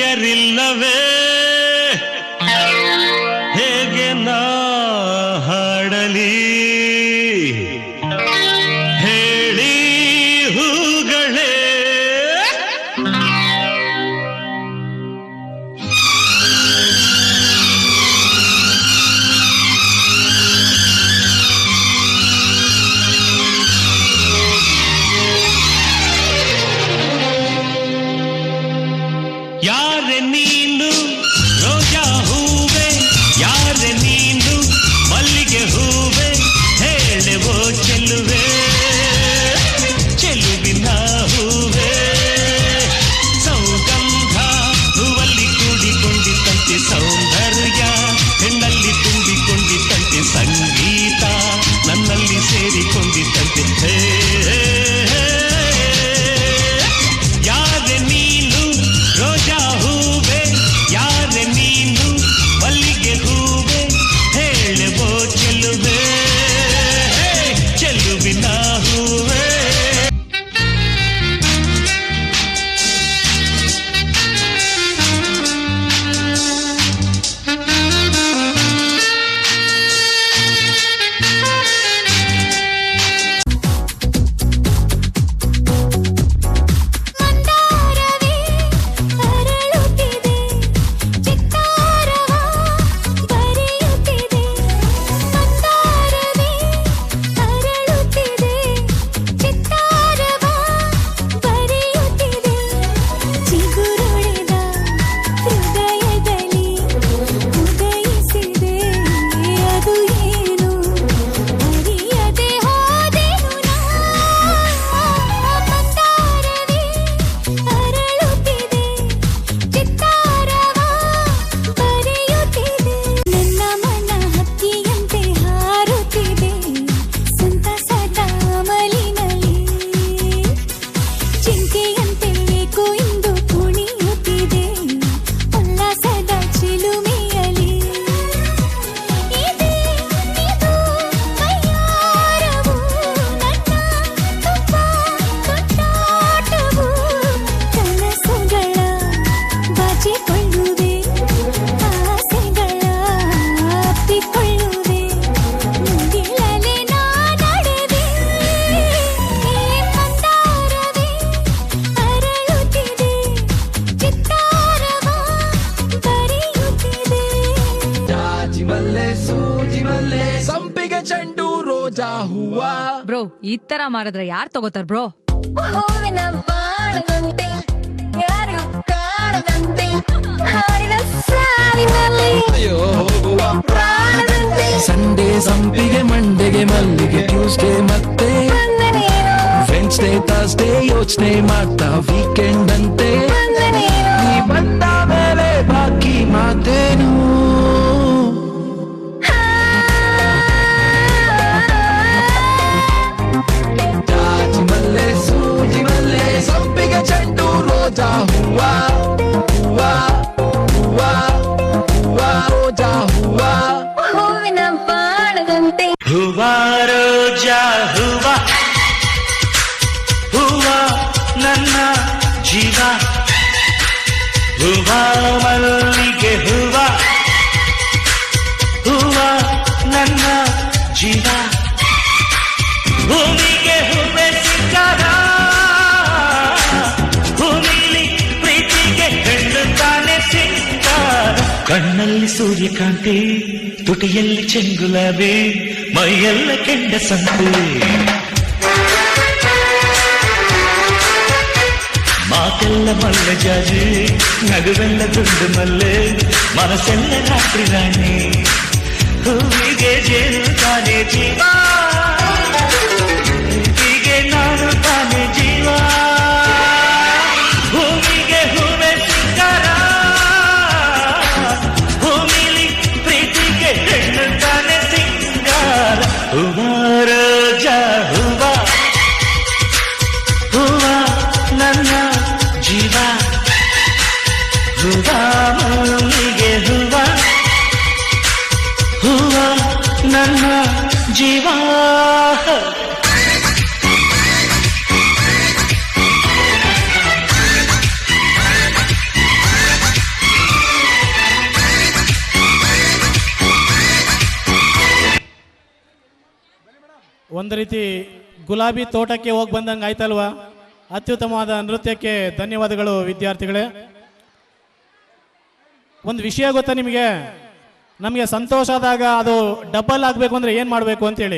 ಪ್ರಿಯರಿಲ್ಲವೇ ಹೇಗೆ ನಾ ಹಾಡಲಿ ಹೇಳಿ ಹೂಗಳೇ ಯಾರೆ ನೀನು ರೋಜಾ ಹೂವೆ ಯಾರೆ ನೀನು ಮಲ್ಲಿಗೆ ಹೂವೆ ಹೇಳೆವೋ ಚೆಲುವೆ ಚೆಲುವಿನ ಹೂವೆ ಸೌಗಂಧ ಹೂವಲ್ಲಿ ಕೂಡಿಕೊಂಡಿದ್ದಂತೆ ಸೌಂದರ್ಯ ಹೆಣ್ಣಲ್ಲಿ ತುಂಬಿಕೊಂಡಿದ್ದಂತೆ ಸಂಗೀತ ನನ್ನಲ್ಲಿ ಸೇರಿಕೊಂಡಿದ್ದಂತೆ ಯಾರೆ ನೀನು ರೋಜಾ ಹೂವೆ ಯಾರೆ ನೀನು ಮಲ್ಲಿಗೆ ಹೂವೆ ಹೇಳುವೋ ಚೆಲುವೆ ಚೆಲುವಿನ ಹೂವೆ ಸಂಪಿಗೆ ಚೆಂಡು ರೋಜಾ ಹೂವ ಬ್ರೋ ಈ ತರ ಮಾಡಿದ್ರೆ ಯಾರ್ ತಗೋತಾರ ಬ್ರೋ ಹೂವಿನ ಬಾಣದಂತೆ ಯಾರು ಕಾಣದಂತೆ ಹಾಡಿನ ಸಾಲಿನಲ್ಲಿ ಅಯ್ಯೋ ಹೋಗುವ ಪ್ರಾಣದಂತೆ ಸಂಡೇ ಸಂಪಿಗೆ ಮಂಡೆಗೆ ಮಲ್ಲಿಗೆ ಟ್ಯೂಸ್ಡೇ ಮತ್ತೆ ಬಂದ ನೀನು ವೆನ್ಸ್ಡೇ ಥರ್ಸ್ಡೇ ಯೋಚನೆ ಮಾಡ್ತಾ ವೀಕೆಂಡ್ ಅಂತೆ ಬಂದ ನೀನು ನೀ ಬಂದ ಮೇಲೆ ಬಾಕಿ ಮಾತೇನು ಸಂಪಿಗೆ ಚೆಂಡು ರೋಜಾ ಹೂವ ಹೂವ ಹೂವ ಹೂವ ರೋಜಾ ಹೂವ ಹೂವಿನ ಬಾಣದಂತೆ ಹೂವ ರೋಜಾ ಹೂವ ಹೂವ ನನ್ನ ಜೀವ ಹೂವ ಮಲ್ಲಿಗೆ ಹೂವ ಹೂವ ನನ್ನ ಜೀವ ಭೂಮಿಗೆ ಹೂವೆ ಸಿಕ್ಕಾದ ಭೂಮಿಲಿ ಪ್ರೀತಿಗೆ ಹೆಣ್ಣು ತಾನೆ ಸಿಕ್ಕಾದ ಕಣ್ಣಲ್ಲಿ ಸೂರ್ಯಕಾಂತಿ ತುಟಿಯಲ್ಲಿ ಚೆಂಗುಲಾಬಿ ಮೈಯೆಲ್ಲ ಕೆಂಡ ಸಂತೆ ಮಾತೆಲ್ಲ ಮಲ್ಲೆ ಜಾಜಿ ನಗುವೆಲ್ಲ ದುಂಡು ಮಲ್ಲೆ ಮನಸ್ಸೆಲ್ಲ ರಾತ್ರಿ ರಾಣಿ ಹೂವಿಗೆ ಜೇನು ತಾನೆ ಜೀವ ಹೀಗೆ ನಾನು ತಾನೆ ಜೀವ ಭೂಮಿಗೆ ಹೂವೆ ಸಿಂಗಾರ ಭೂಮಿಲಿ ಪ್ರೀತಿಗೆ ಹೆಣ್ಣು ತಾನೆ ಸಿಂಗಾರ ಹೂವ ರೋಜಾ ಹೂವ ಹೂವ ನನ್ನ ಜೀವ ಹೂವ ಮಲ್ಲಿಗೆ ಹೂವ ಹೂವ ನನ್ನ ಜೀವ ಒಂದು ರೀತಿ ಗುಲಾಬಿ ತೋಟಕ್ಕೆ ಹೋಗಿ ಬಂದಂಗೆ ಆಯ್ತಲ್ವಾ? ಅತ್ಯುತ್ತಮವಾದ ನೃತ್ಯಕ್ಕೆ ಧನ್ಯವಾದಗಳು ವಿದ್ಯಾರ್ಥಿಗಳೇ. ಒಂದು ವಿಷಯ ಗೊತ್ತಾ ನಿಮಗೆ? ನಮಗೆ ಸಂತೋಷ ಆದಾಗ ಅದು ಡಬಲ್ ಆಗಬೇಕು ಅಂದರೆ ಏನು ಮಾಡಬೇಕು ಅಂತೇಳಿ